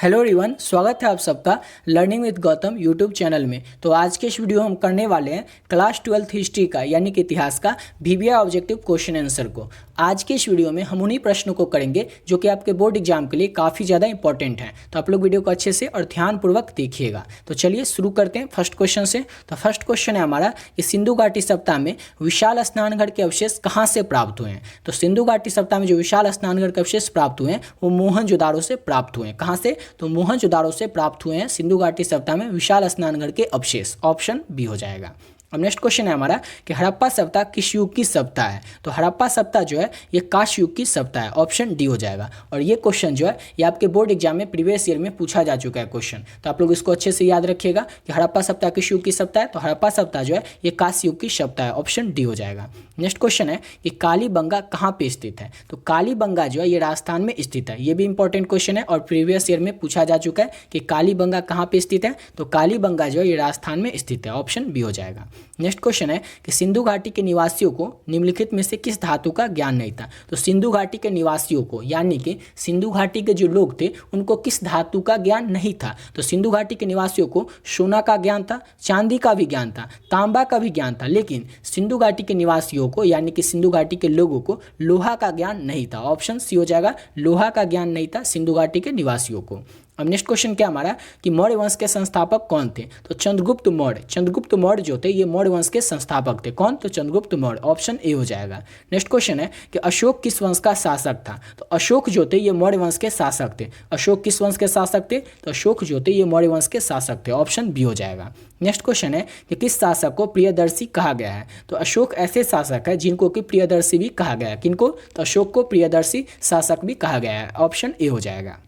Hello everyone, स्वागत है आप सबका learning with Gautam YouTube channel में। तो आज के इस वीडियो हम करने वाले हैं क्लास 12th हिस्ट्री का यानी कि इतिहास का वीवीआई ऑब्जेक्टिव क्वेश्चन आंसर को। आज के इस वीडियो में हम उन्हीं प्रश्नों को करेंगे जो कि आपके बोर्ड एग्जाम के लिए काफ़ी ज़्यादा इंपॉर्टेंट हैं। तो आप लोग वीडियो को अच्छे से और ध्यानपूर्वक देखिएगा। तो चलिए शुरू करते हैं फर्स्ट क्वेश्चन से। तो फर्स्ट क्वेश्चन है हमारा कि सिंधु घाटी सप्ताह में विशाल स्नानघर के अवशेष कहाँ से प्राप्त हुए हैं। तो सिंधु घाटी सप्ताह में जो विशाल स्नानघर के अवशेष प्राप्त हुए हैं वो मोहनजोदारो से प्राप्त हुए हैं। कहाँ से? तो मोहनजोदारो से प्राप्त हुए हैं सिंधु घाटी सप्ताह में विशाल स्नानघर के अवशेष। ऑप्शन बी हो जाएगा। अब नेक्स्ट क्वेश्चन है हमारा कि हड़प्पा सप्ताह किस युग की सप्ताह है। तो हड़प्पा सप्ताह जो है ये काश युग की सप्ताह है। ऑप्शन डी हो जाएगा। और ये क्वेश्चन जो है ये आपके बोर्ड एग्जाम में प्रीवियस ईयर में पूछा जा चुका है क्वेश्चन। तो आप लोग इसको अच्छे से याद रखिएगा कि हड़प्पा सप्ताह किस युग की सप्ताह है। तो हड़प्पा सप्ताह जो है ये काश युग की सप्ताह है। ऑप्शन डी हो जाएगा। नेक्स्ट क्वेश्चन है कि कालीबंगा कहाँ पे स्थित है। तो कालीबंगा जो है ये राजस्थान में स्थित है। ये भी इंपॉर्टेंट क्वेश्चन है और प्रीवियस ईयर में पूछा जा चुका है कि कालीबंगा कहाँ पे स्थित है। तो कालीबंगा जो है ये राजस्थान में स्थित है। ऑप्शन बी हो जाएगा। नेक्स्ट क्वेश्चन है कि सिंधु घाटी के निवासियों को निम्नलिखित में से किस धातु का ज्ञान नहीं था। तो सिंधु घाटी के निवासियों को यानी कि सिंधु घाटी के जो लोग थे उनको किस धातु का ज्ञान नहीं था। तो सिंधु घाटी के निवासियों को सोना का ज्ञान था, चांदी का भी ज्ञान था, तांबा का भी ज्ञान था, लेकिन सिंधु घाटी के निवासियों को यानी कि सिंधु घाटी के लोगों को लोहा का ज्ञान नहीं था। ऑप्शन सी हो जाएगा। लोहा का ज्ञान नहीं था सिंधु घाटी के निवासियों को। अब नेक्स्ट क्वेश्चन क्या हमारा कि मौर्य वंश के संस्थापक कौन थे। तो चंद्रगुप्त मौर्य। चंद्रगुप्त मौर्य जो थे ये मौर्य वंश के संस्थापक थे। कौन? तो चंद्रगुप्त मौर्य। ऑप्शन ए हो जाएगा। नेक्स्ट क्वेश्चन है कि अशोक किस वंश का शासक था। तो अशोक जो थे ये मौर्य वंश के शासक थे। अशोक किस वंश के शासक थे। तो अशोक जो थे ये मौर्य वंश के शासक थे। ऑप्शन बी हो जाएगा। नेक्स्ट क्वेश्चन है कि किस शासक को प्रियदर्शी कहा गया है। तो अशोक ऐसे शासक है जिनको कि प्रियदर्शी भी कहा गया है। किनको? तो अशोक को प्रियदर्शी शासक भी कहा गया है। ऑप्शन ए हो जाएगा।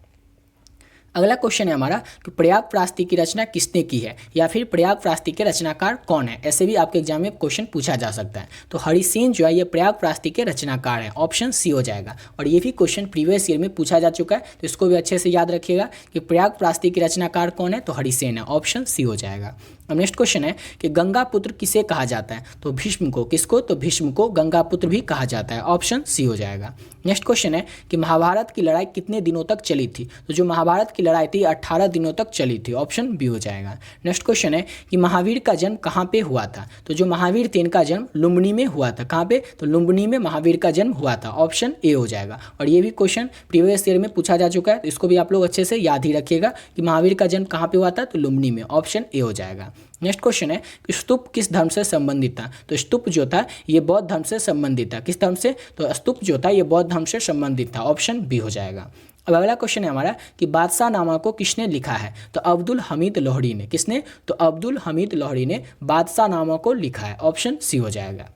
अगला क्वेश्चन है हमारा कि प्रयागप्रास्ति की रचना किसने की है या फिर प्रयागप्रास्ति के रचनाकार कौन है। ऐसे भी आपके एग्जाम में क्वेश्चन पूछा जा सकता है। तो हरिसेन जो है ये प्रयागप्रास्ति के रचनाकार हैं। ऑप्शन सी हो जाएगा। और ये भी क्वेश्चन प्रीवियस ईयर में पूछा जा चुका है तो इसको भी अच्छे से याद रखिएगा कि प्रयागप्रास्ति के रचनाकार कौन है। तो हरिसेन है। ऑप्शन सी हो जाएगा। अब नेक्स्ट क्वेश्चन है कि गंगापुत्र किसे कहा जाता है। तो भीष्म को। किसको? तो भीष्म को गंगापुत्र भी कहा जाता है। ऑप्शन सी हो जाएगा। नेक्स्ट क्वेश्चन है कि महाभारत की लड़ाई कितने दिनों तक चली थी। तो जो महाभारत की लड़ाई थी 18 दिनों तक चली थी। ऑप्शन बी हो जाएगा। नेक्स्ट क्वेश्चन है कि महावीर का जन्म कहाँ पे हुआ था। तो जो महावीर थे इनका जन्म लुम्बिनी में हुआ था। कहाँ पे? तो लुम्बिनी में महावीर का जन्म हुआ था। ऑप्शन ए हो जाएगा। और ये भी क्वेश्चन प्रीवियस ईयर में पूछा जा चुका है तो इसको भी आप लोग अच्छे से याद ही रखिएगा कि महावीर का जन्म कहाँ पे हुआ था। तो लुम्बिनी में। ऑप्शन ए हो जाएगा। नेक्स्ट क्वेश्चन है कि स्तूप किस धर्म से संबंधित था। तो स्तूप जो था ये बौद्ध धर्म से संबंधित था। किस धर्म से? तो स्तूप जो था ये बौद्ध धर्म से संबंधित था। ऑप्शन बी हो जाएगा। अब अगला क्वेश्चन है हमारा कि बादशाहनामा को किसने लिखा है। तो अब्दुल हमीद लोहड़ी ने। किसने? तो अब्दुल हमीद लोहड़ी ने बादशाहनामा को लिखा है। ऑप्शन सी हो जाएगा।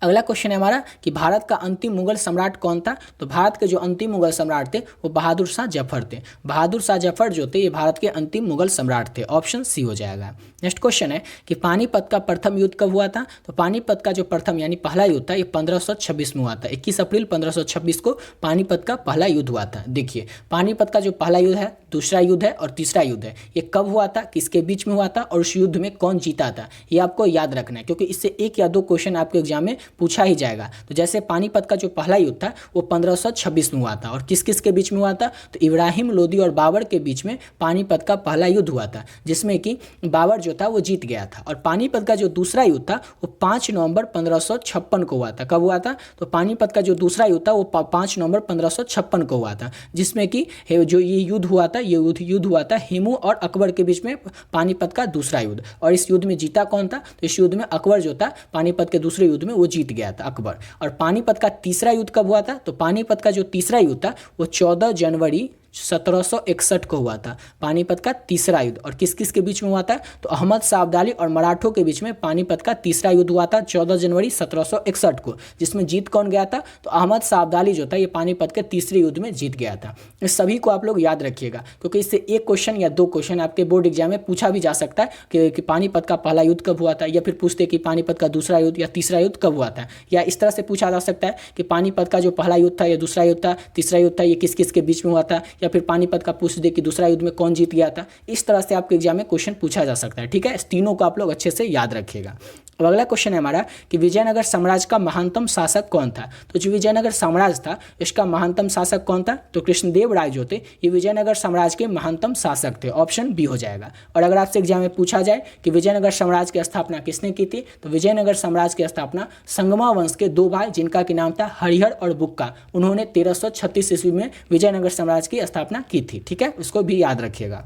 अगला क्वेश्चन है हमारा कि भारत का अंतिम मुगल सम्राट कौन था। तो भारत के जो अंतिम मुगल सम्राट थे वो बहादुर शाह जफर थे। बहादुर शाह जफर जो थे ये भारत के अंतिम मुगल सम्राट थे। ऑप्शन सी हो जाएगा। नेक्स्ट क्वेश्चन है कि पानीपत का प्रथम युद्ध कब हुआ था। तो पानीपत का जो प्रथम यानी पहला युद्ध था ये 1526 में हुआ था। 21 अप्रैल 1526 को पानीपत का पहला युद्ध हुआ था। देखिए पानीपत का जो पहला युद्ध है, दूसरा युद्ध है और तीसरा युद्ध है, ये कब हुआ था, किसके बीच में हुआ था और उस युद्ध में कौन जीता था, ये आपको याद रखना है क्योंकि इससे एक या दो क्वेश्चन आपके एग्जाम में पूछा ही जाएगा। तो जैसे पानीपत का जो पहला युद्ध था वो 1526 में हुआ था और किस किस के बीच में हुआ था। तो इब्राहिम लोदी और बाबर के बीच में पानीपत का पहला युद्ध हुआ था जिसमें कि बाबर जो था वो जीत गया था। और पानीपत का जो दूसरा युद्ध था वो 5 नवंबर 1556 को हुआ था। कब हुआ था? तो पानीपत का जो दूसरा युद्ध था वो 5 नवंबर 1556 को हुआ था जिसमें कि जो ये युद्ध हुआ था ये युद्ध हुआ था हिमू और अकबर के बीच में। पानीपत का दूसरा युद्ध। और इस युद्ध में जीता कौन था? तो इस युद्ध में अकबर जो था पानीपत के दूसरे युद्ध में वो जीत गया था अकबर। और पानीपत का तीसरा युद्ध कब हुआ था? तो पानीपत का जो तीसरा युद्ध था वो 14 जनवरी 1761 को हुआ था। पानीपत का तीसरा युद्ध। और किस किस के बीच में हुआ था? तो अहमद शाह अब्दाली और मराठों के बीच में पानीपत का तीसरा युद्ध हुआ था 14 जनवरी 1761 को, जिसमें जीत कौन गया था? तो अहमद शाह अब्दाली जो था ये पानीपत के तीसरे युद्ध में जीत गया था। इस सभी को आप लोग याद रखिएगा क्योंकि इससे एक क्वेश्चन या दो क्वेश्चन आपके बोर्ड एग्जाम में पूछा भी जा सकता है कि पानीपत का पहला युद्ध कब हुआ था, या फिर पूछते कि पानीपत का दूसरा युद्ध या तीसरा युद्ध कब हुआ था, या इस तरह से पूछा जा सकता है कि पानीपत का जो पहला युद्ध था या दूसरा युद्ध था तीसरा युद्ध था ये किस किस के बीच में हुआ था, या फिर पानीपत का पूछ दे कि दूसरा युद्ध में कौन जीत गया था। इस तरह से आपके एग्जाम में क्वेश्चन पूछा जा सकता है, ठीक है। इस तीनों को आप लोग अच्छे से याद रखिएगा। अब अगला क्वेश्चन है हमारा कि विजयनगर साम्राज्य का महानतम शासक कौन था। तो जो विजयनगर साम्राज्य था इसका महानतम शासक कौन था, तो कृष्णदेव राय जो थे ये विजयनगर साम्राज्य के महानतम शासक थे। ऑप्शन बी हो जाएगा। और अगर आपसे एग्जाम में पूछा जाए कि विजयनगर साम्राज्य की स्थापना किसने की थी, तो विजयनगर साम्राज्य की स्थापना संगमा वंश के दो भाई जिनका की नाम था हरिहर और बुक्का, उन्होंने 1336 ईस्वी में विजयनगर साम्राज्य की स्थापना की थी, ठीक है। उसको भी याद रखिएगा।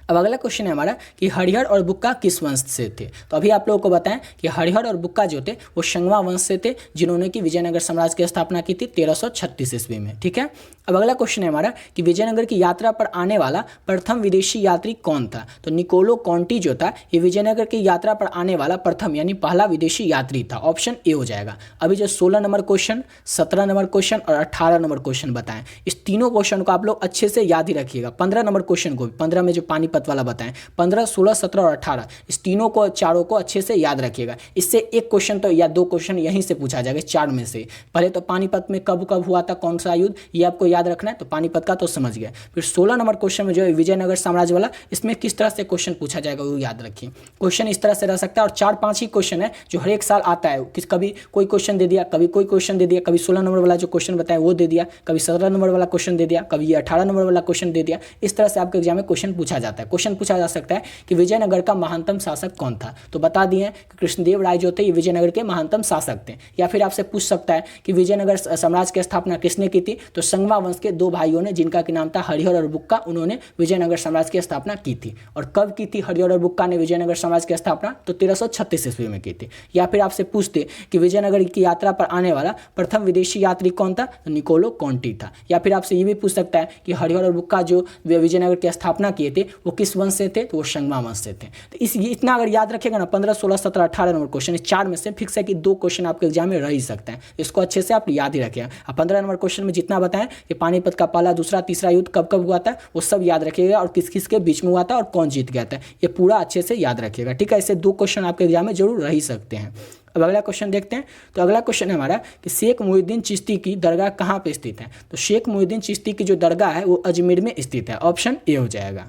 अब अगला क्वेश्चन है हमारा कि हरिहर और बुक्का किस वंश से थे। तो अभी आप लोगों को बताएं कि हरिहर और बुक्का जो थे वो संगमा वंश से थे, जिन्होंने कि विजयनगर साम्राज्य की स्थापना की थी 1336 ईस्वी में, ठीक है। अब अगला क्वेश्चन है हमारा कि विजयनगर की यात्रा पर आने वाला प्रथम विदेशी यात्री कौन था। तो निकोलो कॉन्टी जो था ये विजयनगर की यात्रा पर आने वाला प्रथम यानी पहला विदेशी यात्री था। ऑप्शन ए हो जाएगा। अभी जो 16 नंबर क्वेश्चन, 17 नंबर क्वेश्चन और 18 नंबर क्वेश्चन बताएं, इस तीनों क्वेश्चन को आप लोग अच्छे से याद ही रखिएगा। 15 नंबर क्वेश्चन को, 15 में जो पानीपत वाला बताएं, 15, 16, 17 और 18 इस तीनों को, चारों को अच्छे से याद रखिएगा। इससे एक क्वेश्चन तो या दो क्वेश्चन यहीं से पूछा जाएगा, चार में से। पहले तो पानीपत में कब कब हुआ था, कौन सा युद्ध, ये आपको याद रखना है, तो पानीपत का तो समझ गया। फिर 16 नंबर क्वेश्चन में जो है विजयनगर साम्राज्य वाला, इसमें किस तरह से क्वेश्चन पूछा जाएगा वो याद रखिए। क्वेश्चन इस तरह से रह सकता है और 4-5 ही क्वेश्चन है जो हर एक साल आता है। कभी कोई क्वेश्चन दे दिया, कभी कोई क्वेश्चन दे दिया, कभी 16 नंबर वाला जो क्वेश्चन बताया वो दे दिया, कभी 17 नंबर वाला क्वेश्चन दे दिया, कभी 18 नंबर वाला क्वेश्चन दे दिया। इस तरह से आपके एग्जाम में क्वेश्चन पूछा जाता है। क्वेश्चन पूछा जा सकता है कि विजयनगर का महानतम शासक कौन था। तो बता दिए कि कृष्णदेव राय जो थे ये विजयनगर के महानतम शासक थे। या फिर आपसे पूछ सकता है कि विजयनगर साम्राज्य की स्थापना किसने की थी। तो संगमा वंश के दो भाइयों ने जिनका कि नाम था हरिहर और बुक्का, उन्होंने विजयनगर साम्राज्य की स्थापना की थी। और कब की थी हरिहर और बुक्का ने विजयनगर साम्राज्य की स्थापना, तो 1336 ईस्वी में की थी। या फिर आपसे पूछते कि विजयनगर की यात्रा पर आने वाला प्रथम विदेशी यात्री कौन था, तो निकोलो कॉन्टी था। या फिर आपसे ये भी पूछ सकता है कि हरिहर और बुक्का जो विजयनगर की स्थापना किए थे वो किस वंश से थे, तो वो संगमा वंश से थे। तो इतना अगर याद रखेगा ना, 15, 16, 17, 18 नंबर क्वेश्चन, इस चार में से फिक्स है कि दो क्वेश्चन आपके एग्जाम में रह ही सकते हैं। इसको अच्छे से आप याद ही रखिएगा। अब 15 नंबर क्वेश्चन में जितना बताएं कि पानीपत का पहला, दूसरा, तीसरा युद्ध कब कब हुआ था वो सब याद रखिएगा, और किस किस के बीच में हुआ था और कौन जीत गया था, ये पूरा अच्छे से याद रखिएगा, ठीक है। ऐसे दो क्वेश्चन आपके एग्जाम में जरूर रह ही सकते हैं। अब अगला क्वेश्चन देखते हैं। तो अगला क्वेश्चन है हमारा कि शेख मुहिउद्दीन चिश्ती की दरगाह कहाँ पे स्थित है। तो शेख मुहिउद्दीन चिश्ती की जो दरगाह है वो अजमेर में स्थित है। ऑप्शन ए हो जाएगा।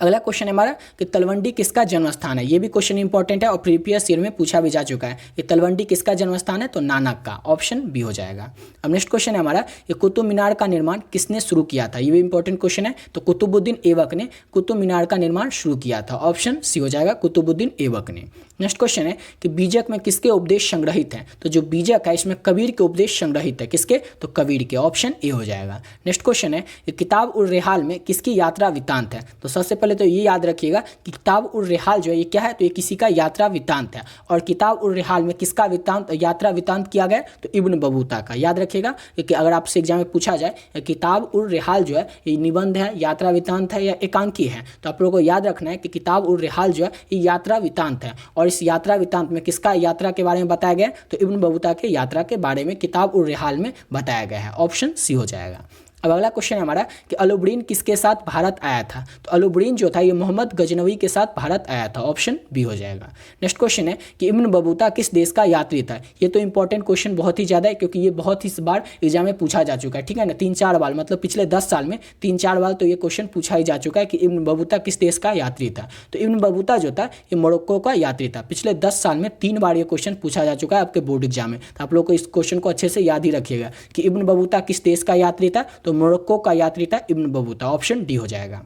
अगला क्वेश्चन है हमारा कि तलवंडी किसका जन्म स्थान है। ये भी क्वेश्चन इंपॉर्टेंट है और प्रीवियस ईयर में पूछा भी जा चुका है कि तलवंडी किसका जन्म स्थान है, तो नानक का। ऑप्शन बी हो जाएगा। अब नेक्स्ट क्वेश्चन है हमारा कि कुतुब मीनार का निर्माण किसने शुरू किया था। ये भी इंपॉर्टेंट क्वेश्चन है। तो कुतुबुद्दीन ऐबक ने कुतुब मीनार का निर्माण शुरू किया था। ऑप्शन सी हो जाएगा, कुतुबुद्दीन ऐबक ने। नेक्स्ट क्वेश्चन है कि बीजक में किसके उपदेश संग्रहित हैं। तो जो बीजक है इसमें कबीर के उपदेश संग्रहित है। किसके, तो कबीर के। ऑप्शन ए हो जाएगा। नेक्स्ट क्वेश्चन है कि किताब उर रेहाल में किसकी यात्रा वृत्तांत है। तो सबसे पहले तो ये याद रखिएगा कि किताब उर रेहाल जो है ये क्या है, तो ये किसी का यात्रा वृत्तांत है। और किताब उर रेहाल में किसका वृत्तांत, यात्रा वृत्तांत किया गया, तो इब्न बतूता का। याद रखिएगा कि अगर आपसे एग्जाम में पूछा जाए किताब उर रेहाल जो है ये निबंध है, यात्रा वृत्तांत है या एकांकी है, तो आप लोगों को याद रखना है कि किताब उर रेहाल जो है ये यात्रा वृत्तांत है। और इस यात्रा वृत्तांत में किसका यात्रा के बारे में बताया गया, तो इब्न बतूता के यात्रा के बारे में किताब उर रेहाल में बताया गया है। ऑप्शन सी हो जाएगा। अब अगला क्वेश्चन है हमारा कि अलाउद्दीन किसके साथ भारत आया था। तो अलाउद्दीन जो था ये मोहम्मद गजनवी के साथ भारत आया था। ऑप्शन बी हो जाएगा। नेक्स्ट क्वेश्चन है कि इब्न बतूता किस देश का यात्री था। ये तो इंपॉर्टेंट क्वेश्चन बहुत ही ज़्यादा है क्योंकि ये बहुत ही बार एग्जाम में पूछा जा चुका है, ठीक है ना। 3-4 बार, मतलब पिछले 10 साल में 3-4 बार तो ये क्वेश्चन पूछा ही जा चुका है कि इब्न बतूता किस देश का यात्री था। तो इब्न बतूता जो था ये मोरक्को का यात्री था। पिछले 10 साल में 3 बार ये क्वेश्चन पूछा जा चुका है आपके बोर्ड एग्जाम में। तो आप लोग को इस क्वेश्चन को अच्छे से याद ही रखिएगा कि इब्न बतूता किस देश का यात्री था, तो मोरक्को का यात्री था इब्न बतूता। ऑप्शन डी हो जाएगा।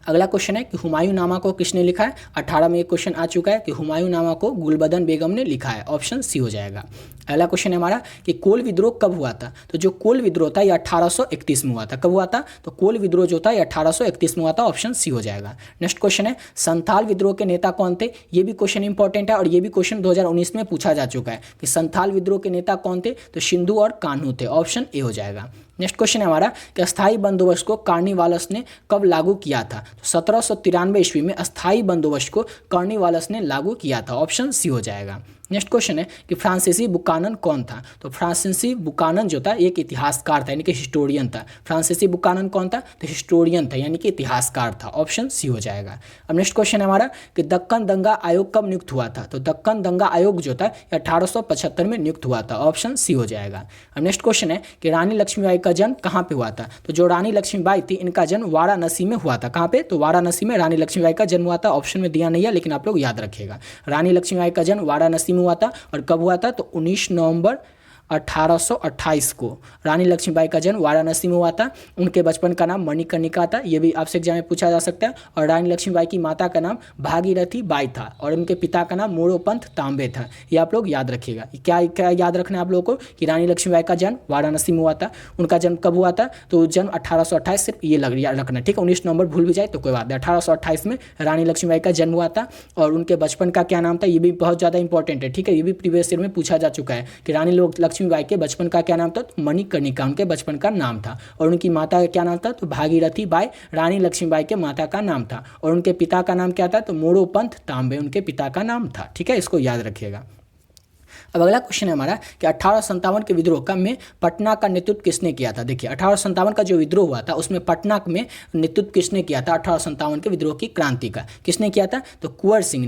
अगला क्वेश्चन है कि हुमायूं नामा को किसने लिखा है। 18 में एक क्वेश्चन आ चुका है कि हुमायूं नामा को गुलबदन बेगम ने लिखा है। ऑप्शन सी हो जाएगा। अगला क्वेश्चन है हमारा कि कोल विद्रोह कब हुआ था। तो जो कोल विद्रोह था ये 1831 में हुआ था। कब हुआ था, तो कोल विद्रोह जो था ये 1831 में हुआ था। ऑप्शन सी हो जाएगा। नेक्स्ट क्वेश्चन है संथाल विद्रोह के नेता कौन थे। ये भी क्वेश्चन इंपॉर्टेंट है और ये भी क्वेश्चन 2019 में पूछा जा चुका है कि संथाल विद्रोह के नेता कौन थे, तो सिंधु और कान्हू थे। ऑप्शन ए हो जाएगा। नेक्स्ट क्वेश्चन है हमारा कि अस्थायी बंदोबस्त को कार्निवालस ने कब लागू किया था। तो 1793 ईस्वी में अस्थायी बंदोबस्त को कार्निवालस ने लागू किया था। ऑप्शन सी हो जाएगा। नेक्स्ट क्वेश्चन है कि फ्रांसीसी बुकानन कौन था। तो फ्रांसीसी बुकानन जो था एक इतिहासकार था, यानी कि हिस्टोरियन था। फ्रांसीसी बुकानन कौन था, तो हिस्टोरियन था, यानी कि इतिहासकार था। ऑप्शन सी हो जाएगा। अब नेक्स्ट क्वेश्चन है हमारा कि दक्कन दंगा आयोग कब नियुक्त हुआ था। तो दक्कन दंगा आयोग जो था 1875 में नियुक्त हुआ था। ऑप्शन सी हो जाएगा। अब नेक्स्ट क्वेश्चन है कि रानी लक्ष्मीबाई का जन्म कहाँ पे हुआ था। तो जो रानी लक्ष्मीबाई थी इनका जन्म वाराणसी में हुआ था। कहाँ पे, तो वाराणसी में रानी लक्ष्मीबाई का जन्म हुआ था। ऑप्शन में दिया नहीं है, लेकिन आप लोग याद रखिएगा। रानी लक्ष्मीबाई का जन्म वाराणसी में हुआ था। और कब हुआ था, तो 19 नवंबर 1828 को रानी लक्ष्मीबाई का जन्म वाराणसी में हुआ था। उनके बचपन का नाम मणिकर्णिका था, ये भी आपसे एग्जाम में पूछा जा सकता है। और रानी लक्ष्मीबाई की माता का नाम भागीरथी बाई था और उनके पिता का नाम मोरोपंत तांबे था। ये आप लोग याद रखिएगा। क्या क्या याद रखना है आप लोगों को कि रानी लक्ष्मीबाई का जन्म वाराणसी में हुआ था। उनका जन्म कब हुआ था, तो जन्म 1828, सिर्फ ये रखना, ठीक है। 19 नवंबर भूल भी जाए तो कोई बात नहीं। 1828 में रानी लक्ष्मीबाई का जन्म हुआ था। और उनके बचपन का क्या नाम था, ये भी बहुत ज़्यादा इंपॉर्टेंट है, ठीक है। ये भी प्रीवियस ईयर में पूछा जा चुका है कि रानी लक्ष्मीबाई के बचपन का क्या नाम था, तो मणिकर्णिका उनके बचपन का नाम था। और उनकी माता का क्या नाम था, तो भागीरथी बाई रानी लक्ष्मीबाई के माता का नाम था। और उनके पिता का नाम क्या था, तो मोरोपंत तांबे उनके पिता का नाम था, ठीक है। इसको याद रखिएगा। अब अगला क्वेश्चन है हमारा कि 1857 के विद्रोह का में पटना का नेतृत्व किसने किया था। देखिए 1857 का जो विद्रोह हुआ था उसमें पटना में नेतृत्व किसने किया था। 1857 के विद्रोह की क्रांति का किसने किया था, तो कुंवर सिंह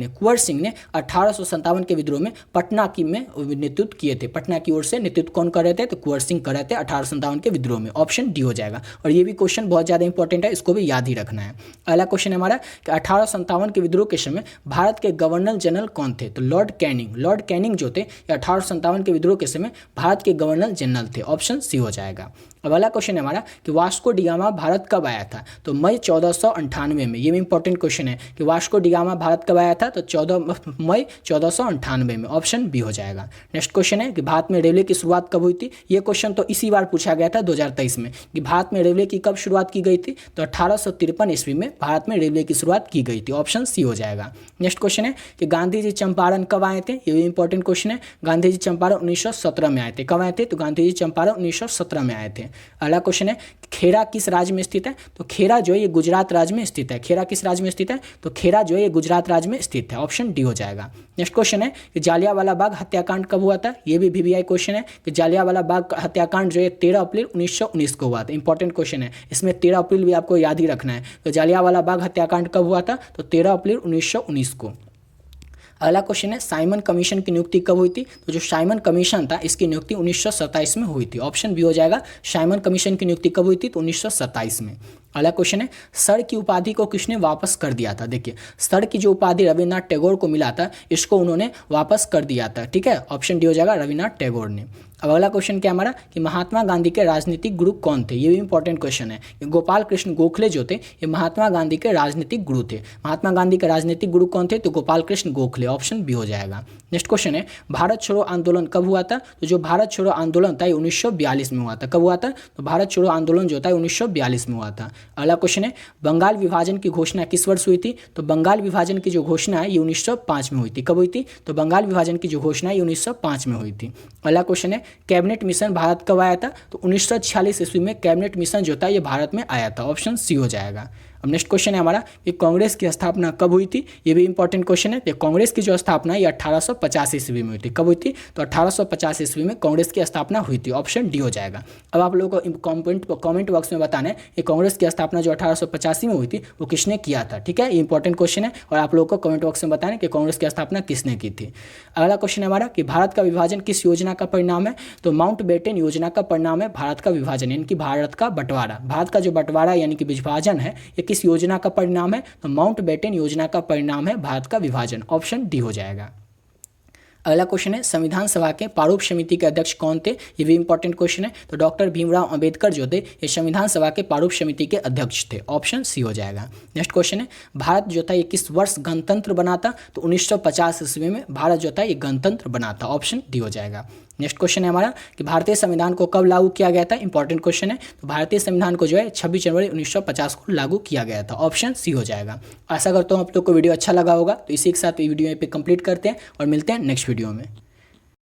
ने 1857 के विद्रोह में पटना की में नेतृत्व किए थे। पटना की ओर से नेतृत्व कौन कर रहे थे, तो कुंवर सिंह कर रहे थे 1857 के विद्रोह में। ऑप्शन डी हो जाएगा। और ये भी क्वेश्चन बहुत ज़्यादा इंपॉर्टेंट है, इसको भी याद ही रखना है। अगला क्वेश्चन है हमारा कि 1857 के विद्रोह के समय भारत के गवर्नर जनरल कौन थे, तो लॉर्ड कैनिंग जो थे 1857 के विद्रोह के समय भारत के गवर्नर जनरल थे। ऑप्शन सी हो जाएगा। अब अगला क्वेश्चन है हमारा कि वास्को डिगामा भारत कब आया था, तो मई 1498 में। ये भी इंपॉर्टेंट क्वेश्चन है कि वास्को डिगामा भारत कब आया था, तो मई 1498 में। ऑप्शन बी हो जाएगा। नेक्स्ट क्वेश्चन है कि भारत में रेलवे की शुरुआत कब हुई थी। ये क्वेश्चन तो इसी बार पूछा गया था 2023 में कि भारत में रेलवे की कब शुरुआत की गई थी, तो 1853 ईस्वी में भारत में रेलवे की शुरुआत की गई थी। ऑप्शन सी हो जाएगा। नेक्स्ट क्वेश्चन है कि गांधी जी चंपारण कब आए थे। ये भी इंपॉर्टेंट क्वेश्चन है। गांधी जी चंपारण 1917 में आए थे। कब आए थे, तो गांधी जी चंपारण 1917 में आए थे। अगला क्वेश्चन है खेरा किस राज्य में स्थित है, तो खेरा जो है ये गुजरात राज्य में स्थित है। खेरा किस राज्य में स्थित है, तो खेरा जो है ये गुजरात राज्य में स्थित है। ऑप्शन डी हो जाएगा। नेक्स्ट क्वेश्चन है कि जालियांवाला बाग हत्याकांड कब हुआ था। ये भी वीवीआई क्वेश्चन है कि जालियांवाला बाग हत्याकांड जो है 13 अप्रैल 1919 को हुआ था। इंपॉर्टेंट क्वेश्चन है, इसमें 13 अप्रैल भी आपको याद ही रखना है। तो जालियांवाला बाग हत्याकांड कब हुआ था, तो 13 अप्रैल 1919 को। अगला क्वेश्चन है साइमन कमीशन की नियुक्ति कब हुई थी, तो जो साइमन कमीशन था इसकी नियुक्ति 1927 में हुई थी। ऑप्शन बी हो जाएगा। साइमन कमीशन की नियुक्ति कब हुई थी, तो 1927 में। अगला क्वेश्चन है सर की उपाधि को किसने वापस कर दिया था। देखिए सर की जो उपाधि रविन्द्रनाथ टैगोर को मिला था इसको उन्होंने वापस कर दिया था, ठीक है। ऑप्शन डी हो जाएगा, रविन्द्रनाथ टैगोर ने। अब अगला क्वेश्चन क्या हमारा कि महात्मा गांधी के राजनीतिक गुरु कौन थे। ये भी इंपॉर्टेंट क्वेश्चन है। गोपाल कृष्ण गोखले जो थे ये महात्मा गांधी के राजनीतिक गुरु थे। महात्मा गांधी के राजनीतिक गुरु कौन थे, तो गोपाल कृष्ण गोखले। ऑप्शन बी हो जाएगा। नेक्स्ट क्वेश्चन है भारत छोड़ो आंदोलन कब हुआ था, तो जो भारत छोड़ो आंदोलन था ये 1942 में हुआ था। कब हुआ था, तो भारत छोड़ो आंदोलन जो था 1942 में हुआ था। अगला क्वेश्चन है बंगाल विभाजन की घोषणा किस वर्ष हुई थी, तो बंगाल विभाजन की जो घोषणा है ये 1905 में हुई थी। कब हुई थी, तो बंगाल विभाजन की जो घोषणा है 1905 में हुई थी। अगला क्वेश्चन है कैबिनेट मिशन भारत कब आया था, तो 1946 ईस्वी में कैबिनेट मिशन जो था ये भारत में आया था। ऑप्शन सी हो जाएगा। अब नेक्स्ट क्वेश्चन है हमारा कि कांग्रेस की स्थापना कब हुई थी। ये भी इंपॉर्टेंट क्वेश्चन है। तो कांग्रेस की जो स्थापना है ये 1850 ईस्वी में हुई थी। कब हुई थी, तो 1850 ईस्वी में कांग्रेस की स्थापना हुई थी। ऑप्शन डी हो जाएगा। अब आप लोगों को कमेंट बॉक्स में बताना है कि कांग्रेस की स्थापना जो 1885 में हुई थी वो किसने किया था, ठीक है। ये इंपॉर्टेंट क्वेश्चन है और आप लोगों को कमेंट बॉक्स में बताना है कि कांग्रेस की स्थापना किसने की थी। अगला क्वेश्चन है हमारा कि भारत का विभाजन किस योजना का परिणाम है, तो माउंटबेटन योजना का परिणाम है भारत का विभाजन, यानी कि भारत का बंटवारा। भारत का जो बंटवारा यानी कि विभाजन है ये किस योजना का परिणाम है, तो माउंटबेटन योजना का परिणाम है भारत का विभाजन। ऑप्शन डी हो जाएगा। अगला क्वेश्चन है संविधान सभा के प्रारूप समिति के अध्यक्ष कौन थे। ये भी इंपॉर्टेंट क्वेश्चन है। तो डॉक्टर भीमराव अंबेडकर जो थे ये संविधान सभा के प्रारूप समिति के अध्यक्ष थे। ऑप्शन सी हो जाएगा। नेक्स्ट क्वेश्चन है भारत जो था ये किस वर्ष गणतंत्र बना था, तो 1950 ईस्वी में भारत जो था ये गणतंत्र बना था। ऑप्शन डी हो जाएगा। नेक्स्ट क्वेश्चन है हमारा कि भारतीय संविधान को कब लागू किया गया था। इंपॉर्टेंट क्वेश्चन है। तो भारतीय संविधान को जो है 26 जनवरी 1950 को लागू किया गया था। ऑप्शन सी हो जाएगा। आशा करता हूँ आप लोग को वीडियो अच्छा लगा होगा। तो इसी के साथ वीडियो पे कंप्लीट करते हैं और मिलते हैं नेक्स्ट वीडियो में।